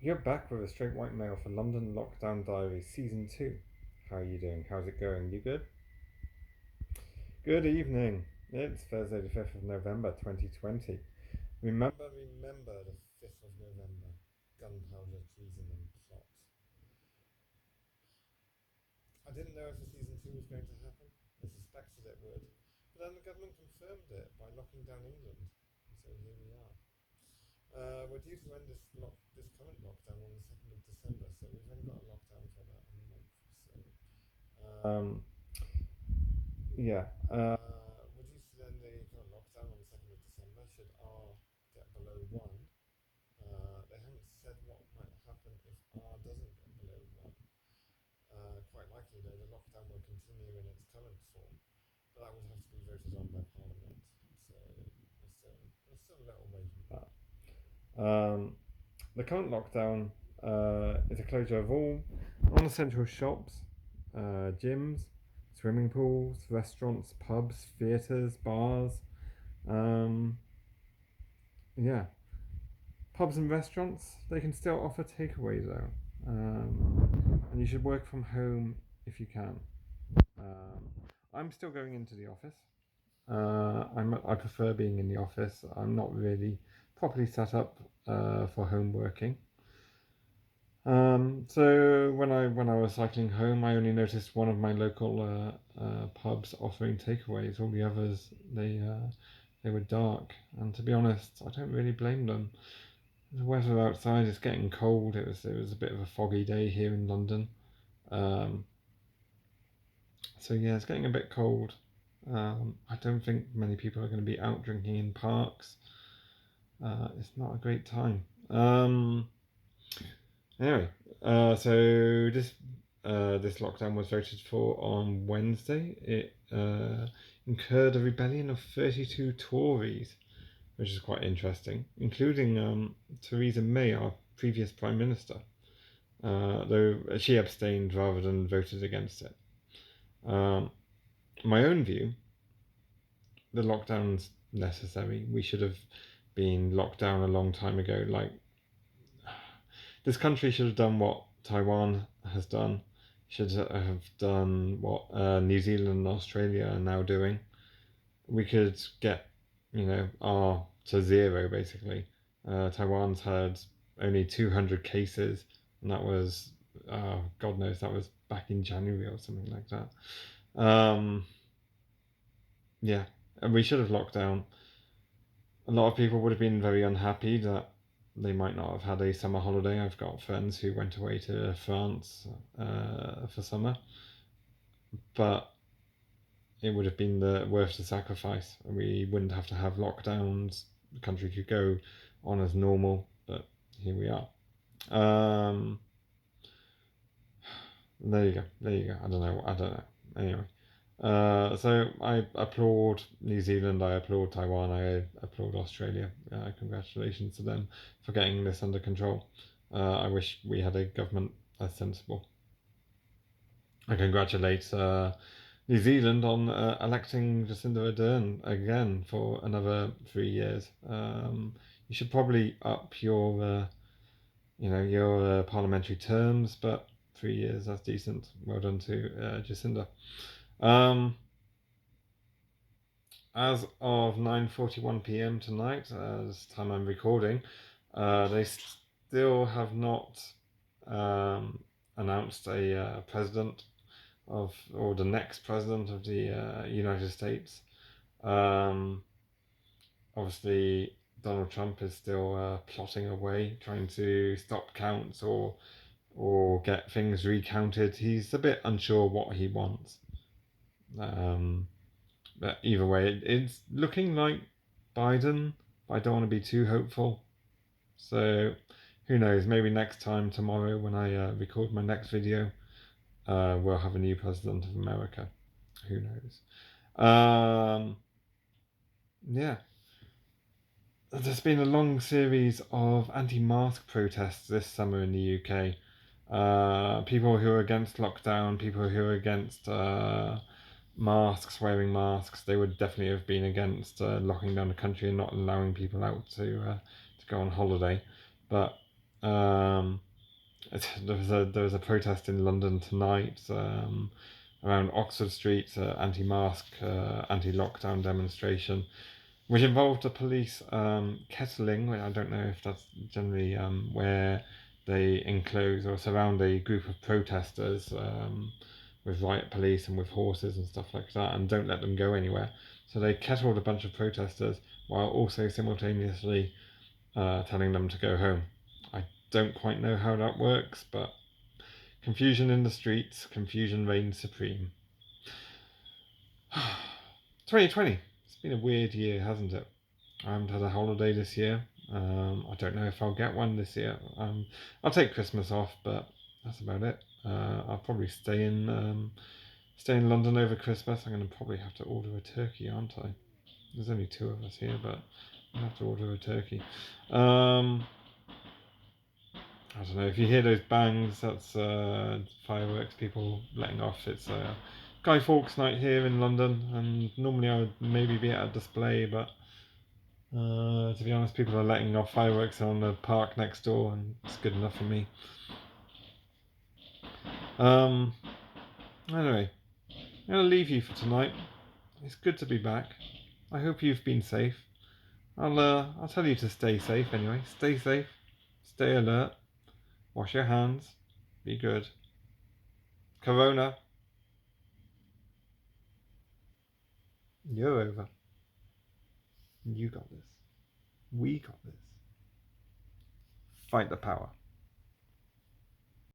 You're back with a straight white male for London Lockdown Diary Season 2. How are you doing? How's it going? You good? Good evening. It's Thursday, the 5th of November 2020. Remember the 5th of November. Gunpowder, treason, and plot. I didn't know if a Season 2 was going to happen. I suspected it would. But then the government confirmed it by locking down England. And so here we are. We're due to end this current lockdown on the 2nd of December, so we've only got a lockdown for about a month or so. Yeah. We're due to end the current lockdown on the 2nd of December. Should R get below 1, they haven't said what might happen if R doesn't get below 1. Quite likely, though, the lockdown will continue in its current form, but that would have to be voted on by Parliament. So we're still a little way from that. The current lockdown is a closure of all non-essential shops, gyms, swimming pools, restaurants, pubs, theatres, bars. Yeah, pubs and restaurants, they can still offer takeaway though. And you should work from home if you can. I'm still going into the office. I prefer being in the office. I'm not really properly set up for home working. So when I was cycling home, I only noticed one of my local pubs offering takeaways. All the others they were dark, and to be honest, I don't really blame them. The weather outside is getting cold. It was a bit of a foggy day here in London. So yeah, it's getting a bit cold. I don't think many people are going to be out drinking in parks. It's not a great time. Anyway, so this lockdown was voted for on Wednesday. It incurred a rebellion of 32 Tories, which is quite interesting, including Theresa May, our previous Prime Minister, though she abstained rather than voted against it. My own view, the lockdown's necessary. We should have been locked down a long time ago. Like, this country should have done what Taiwan has done, should have done what New Zealand and Australia are now doing. We could get, R to zero basically. Taiwan's had only 200 cases, and that was, God knows, that was back in January or something like that. Yeah, and we should have locked down. A lot of people would have been very unhappy that they might not have had a summer holiday. I've got friends who went away to France for summer, but it would have been worth the sacrifice. We wouldn't have to have lockdowns. The country could go on as normal, but here we are. There you go. There you go. I don't know. Anyway, so I applaud New Zealand. I applaud Taiwan. I applaud Australia. Congratulations to them for getting this under control. I wish we had a government as sensible. I congratulate New Zealand on electing Jacinda Ardern again for another 3 years. You should probably up your parliamentary terms, but 3 years, that's decent. Well done to Jacinda. As of 9:41 p.m. tonight, this time I'm recording, they still have not announced a president or the next president of the United States. Obviously, Donald Trump is still plotting away, trying to stop counts or get things recounted. He's a bit unsure what he wants. But either way, it's looking like Biden, but I don't want to be too hopeful. So who knows? Maybe next time, tomorrow, when I record my next video, we'll have a new president of America. Who knows? Yeah. There's been a long series of anti-mask protests this summer in the UK. People who are against lockdown, people who are against masks, wearing masks, they would definitely have been against locking down the country and not allowing people out to go on holiday. But Um, there was a protest in London tonight around Oxford Street, anti-mask, anti-lockdown demonstration, which involved the police kettling. I don't know if that's generally where they enclose or surround a group of protesters with riot police and with horses and stuff like that, and don't let them go anywhere. So they kettled a bunch of protesters while also simultaneously telling them to go home. I don't quite know how that works, but confusion in the streets, confusion reigns supreme. 2020. It's been a weird year, hasn't it? I haven't had a holiday this year. I don't know if I'll get one this year. I'll take Christmas off, but that's about it. I'll probably stay in London over Christmas. I'm going to probably have to order a turkey, aren't I? There's only two of us here, but I'll have to order a turkey. I don't know, if you hear those bangs, that's fireworks people letting off. It's Guy Fawkes night here in London, and normally I would maybe be at a display, but to be honest, people are letting off fireworks on the park next door, and it's good enough for me. Anyway, I'm going to leave you for tonight. It's good to be back. I hope you've been safe. I'll tell you to stay safe anyway. Stay safe, stay alert, wash your hands, be good. Corona, you're over. You got this. We got this. Fight the power.